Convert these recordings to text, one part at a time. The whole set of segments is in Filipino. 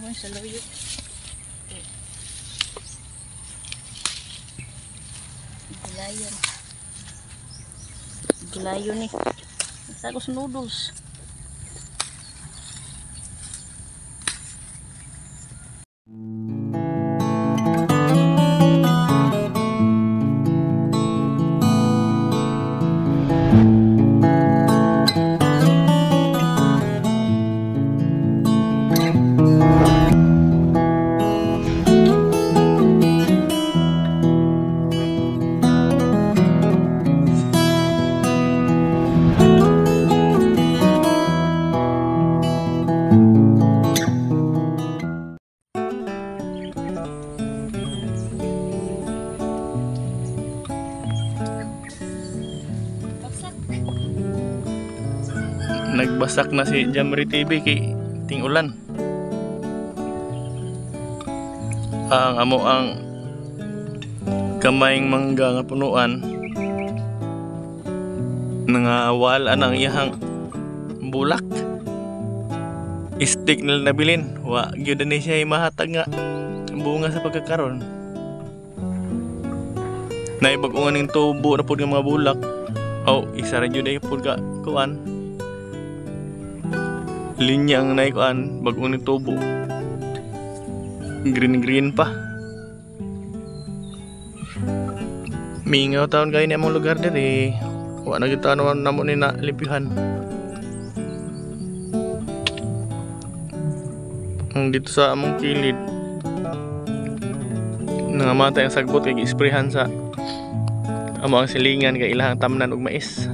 naman sa loyo. Gulayan. Gulayo ni. Nagtagos noodles. Nagbasak na si Jamri TV kay ting ulan. Ang amo ang kamayng mangga nga punuan nangawal anang iyahang bulak. Stick nila nabilin, wa gyud ni siya mahatag nga bunga sa pagkakaron. Naibag-ungan ning tubo na pud nga mga bulak. Isa ra jud ay pud ka kuan. Linya ang naikuan bagong ni tubo. Green pa. Mingaw taon kayo ni among lugar diri. Wa na kita naman namo ni na lipihan. Ang dito sa among kilid nangamatay ang sagbot kay gi-sprayhan sa amo ang silingan kay ilahang tamnan og mais.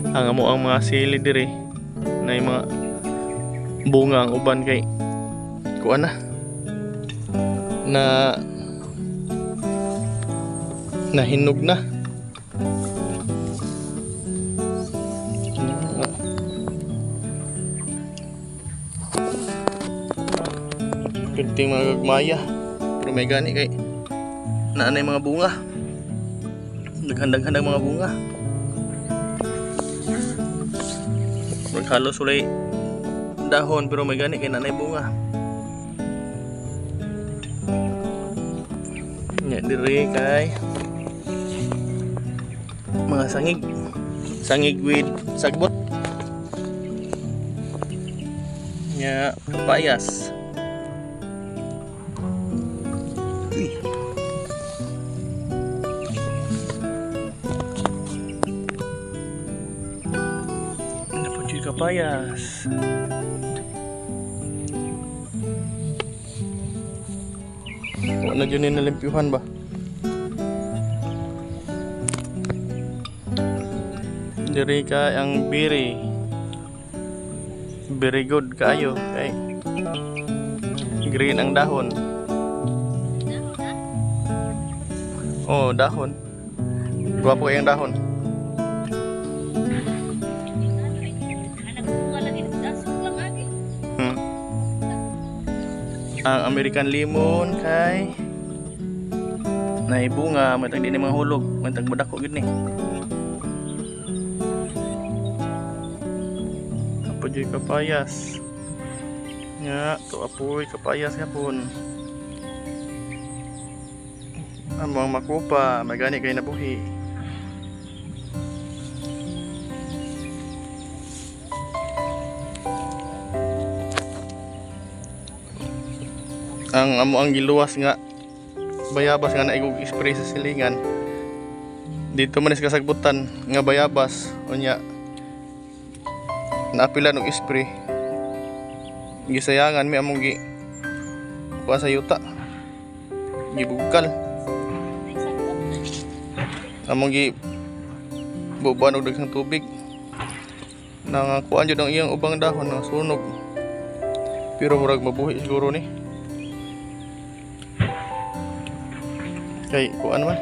Ang amo ang mga sili diri na yung mga bunga ang uban kay kuan na hinog na. Kunting mga gagmaya pero may gani kay naanay mga bunga, naghandang-handang mga bunga. Halos ulay dahon pero may gani kay nanay bunga. Nya diri kay mga sangig with sagbot. Nya kapayas. Kapayas. Wala dyan yung nalimpyuhan ba? Diri ka ang biri. Very good kayo. Kay green ang dahon. Dahon. Guwapo kayang dahon. Ang American lemon kay naibunga, matag din mga hulog, matag madako gid ni. Apoy kapayas. Nya, to apoy kapayas gapon. Amang makupa, magani kay nabuhi. Ang amo ang giluwas nga bayabas nga naigog spray sa silingan dito man is kasagbutan nga bayabas unya naapilan og spray gisayangan mi among gi kuha sa yuta gibugkal among gi buban og daghang tubig nang kuan jud ang iyang ubang dahon nga sunog pero murag mabuhi siguro ni. Kay kuan man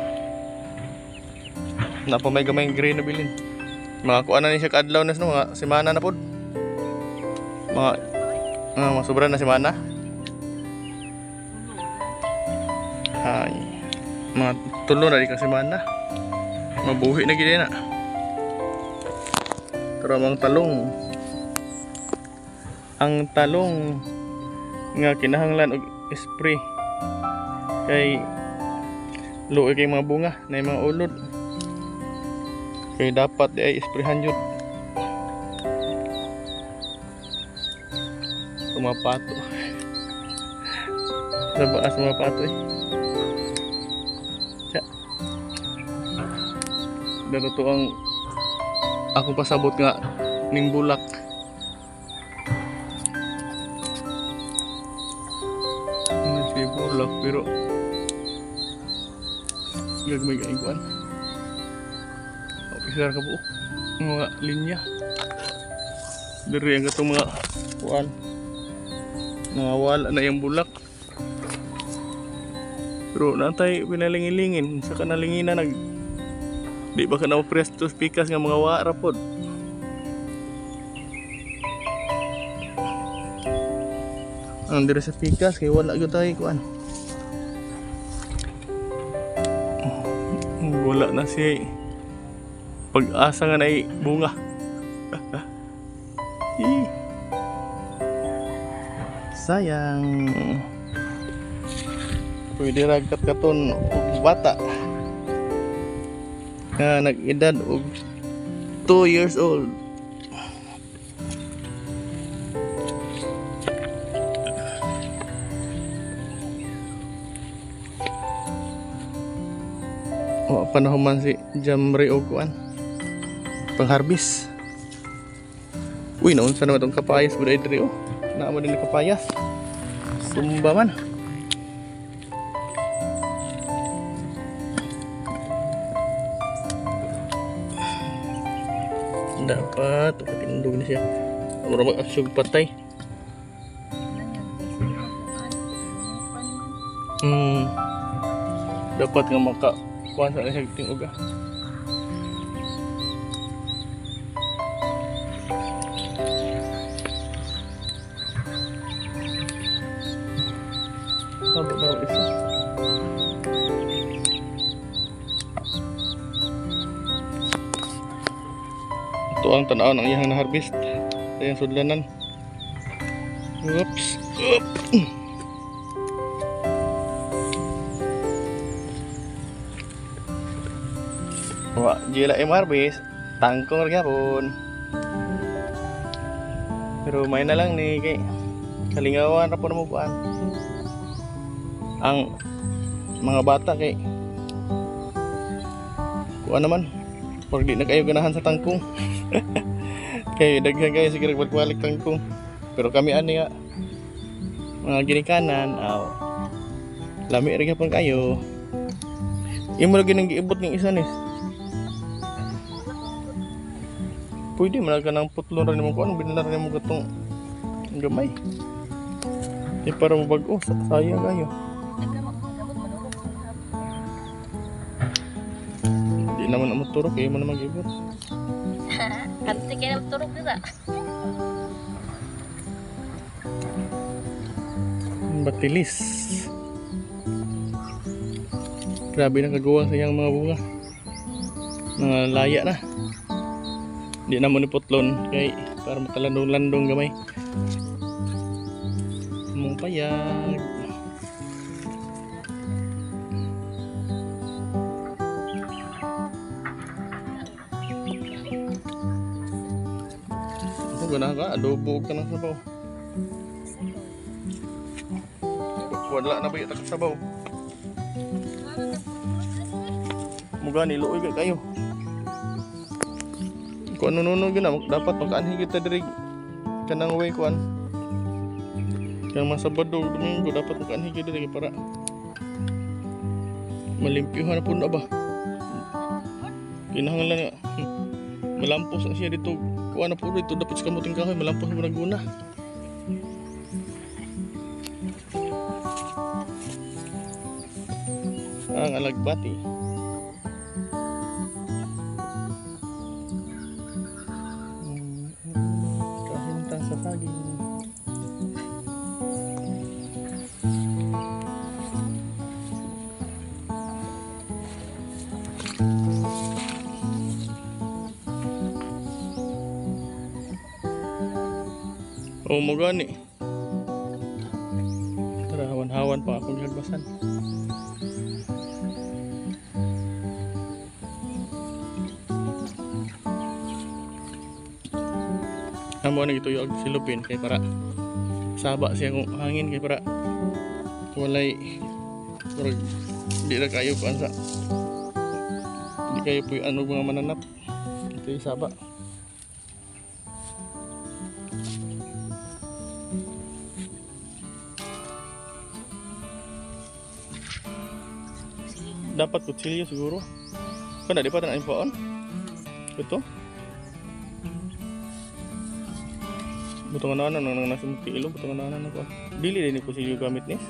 napa may gamay green na bilin mga kuan na ni siya kaadlaw na mga semana na pod mga sobra na semana ay mga tulo na di ka semana mabuhi na gid na karamang talong ang talong nga kinahanglan og spray kay luoy kay mga bunga na mga ulod, kay dapat di ay sprayhan yun. Sumapato sa baas sumapato siya. Dito to ang akong pasabot nga ning bulak. Si bulak pero gagmay ka iguan. Opisar ka po mga linya. Dari ang katong mga kuan. Nawala na yung bulak. Pero natay pinalingilingin sa kanalinginan nag di ba ka na presto pikas nga mga wara pod. Ang diri sa pikas kay wala gyud tay kuan. Wala na siya pag-asa nga na bunga. Sayang. Pwede ragkat katon og bata nga nag-edad og 2 years old. O panahon man si Jamre o kuan pangharbis. Uy, naunsa naman itong kapayas ba diri o? Naamo din na kapayas. Sumba man. Dapat patindog na siya. Mura mag-aksyon patay. Dapat nga makakuha sa siya tinguga. Baru isa. Ito ang tanaw ng iyang na-harvest. Ayan sudlanan. Oops. Wah, gila yung harvest. Tangkong gapon. Pero main na lang ni kay kalingawan ra po na mo kuan. Ang mga bata kay kuha naman pag di na kayo ganahan sa tangkong. Kay daghan kayo sige balik tangkong, pero kami ani nga mga ginikanan lami ra gyapon kayo. Imo lagi nang giibot ning isa nis. Pwede man ka nang putlon ra nimo kuan binalar nimo gatong gamay. Para mo bag-o sayang kayo. Di naman na maturok, kayo mo na mag-ibot. Kanti kayo na maturok dito. Batilis. Grabe na kagawa sa iyang mga bunga. Mga laya na. Di na mo ni putlon kay para makalandong-landong gamay. Mong payag. Gana ka, adobo ka ng sabaw. Wala na ba yung sabaw? Muga niluoy ka kayo. Kung ano-ano gina, dapat makaanhi kita diri kanang way kuan. Kaya mga Sabado, Domingo, dapat makaanhi kita diri para malimpyuhan na po na ba? Kinahanglan nga malampos na siya dito. Kuha na po dito, dapat sa kamuting kahoy, malampos mo naguna. Ang alagbati. Kahintang sa saging. O mo gani. Tara, hawan-hawan pa akong gagbasan. Amo na ito yung silupin kay para saba siya kung hangin kay para walay murag di na kayo kuan sa di kayo po yung ano mga mananap. Ito yung saba. Dapat kutsilyo siguro. Kan di pa tan iPhone. Ito. Butungan na nang nasa kilo, butungan na ko. Dili din kutsilyo gamit ni.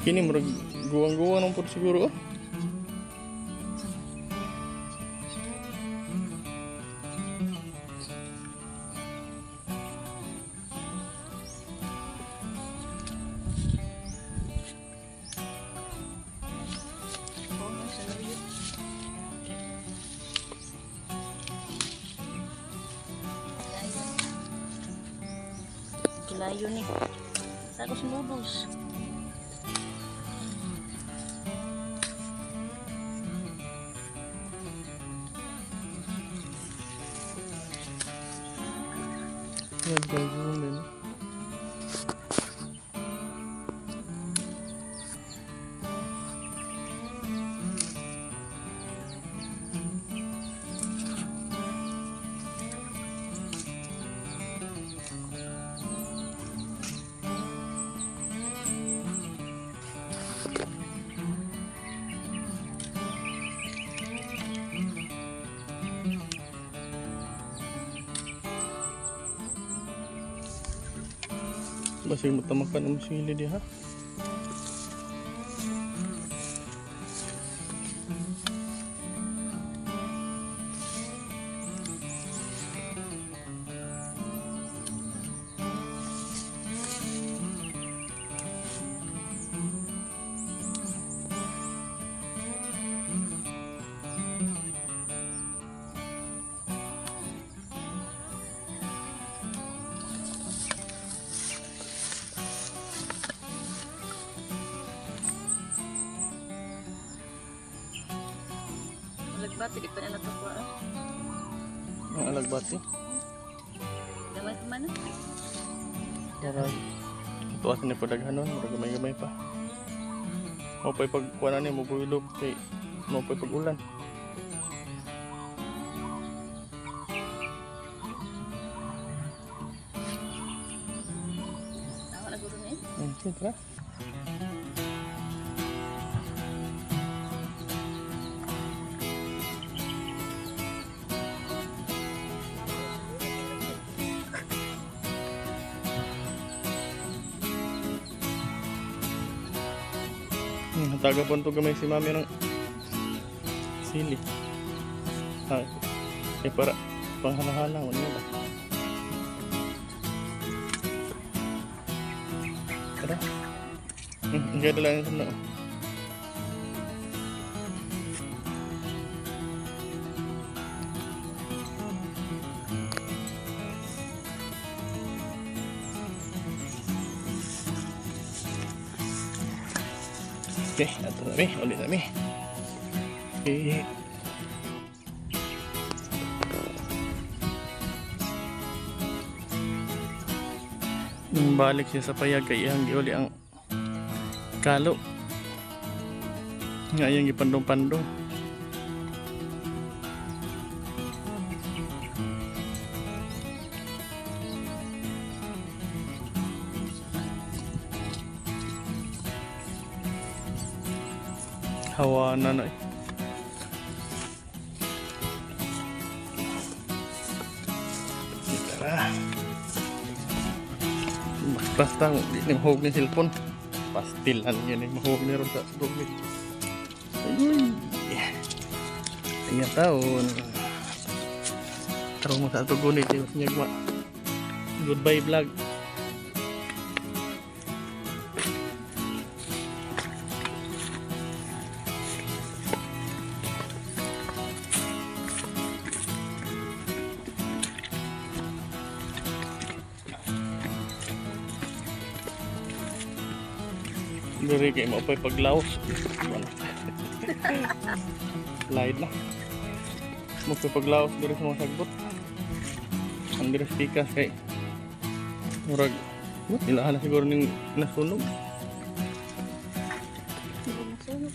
Kini murag guwang-guwang ng pud siguro. Oh. Layo ni. Sagos noodles. Yan gagawin. Masih mutamakan ang sili dia ha. Alagbati, di pa na natuwa. Ang alagbati. Gamay pa man. Marag. Tuwas ni padaghanon, marag gamay-gamay pa. Mo pay pagkuanan ni mo builog kay mo pay pag-ulan. Tawa na guro ni. Tara. Taga po ito gamay si mami ng sili. Para panghalang-halang. Ano yun ba? Tara. Ang ganda lang yung sanda. Okay, ato na ulit na okay. Balik siya sa payag kay iyang giuli ang kalo nga iyang gipandong-pandong. Hawa na na. Tara. Basta di na mahog ni cellphone. Pastilan yun yung mahog ni ron sa subig. Tingnan taon. Tarong mo sa ito gunit. Goodbye vlog. Dari kay mo pa paglaos. Laid na. Mo pa paglaos dari sa mga sagbot. Ang dari pikas kay murag ilahan na siguro ning nasunog. Hindi masunog.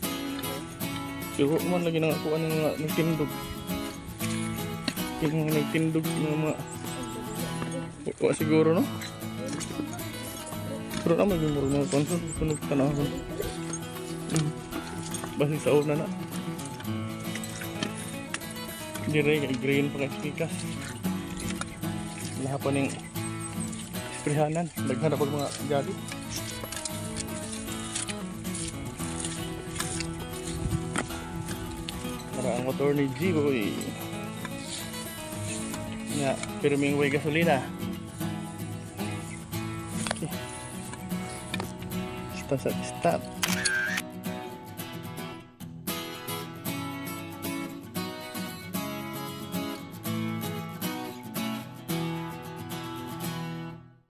Siguro man lagi nang ako ano nga nagtindog. Yung mga nagtindog ng mga wa siguro no. Pero naman yung muro mga konson sunog tanahon. Basi sa una na. Dire kay green pa kay pikas. Lahat pa ning sprehanan, daghan na pag mga gali. Para ang motor ni G boy. Nga, pirming way gasolina. Okay. Stop.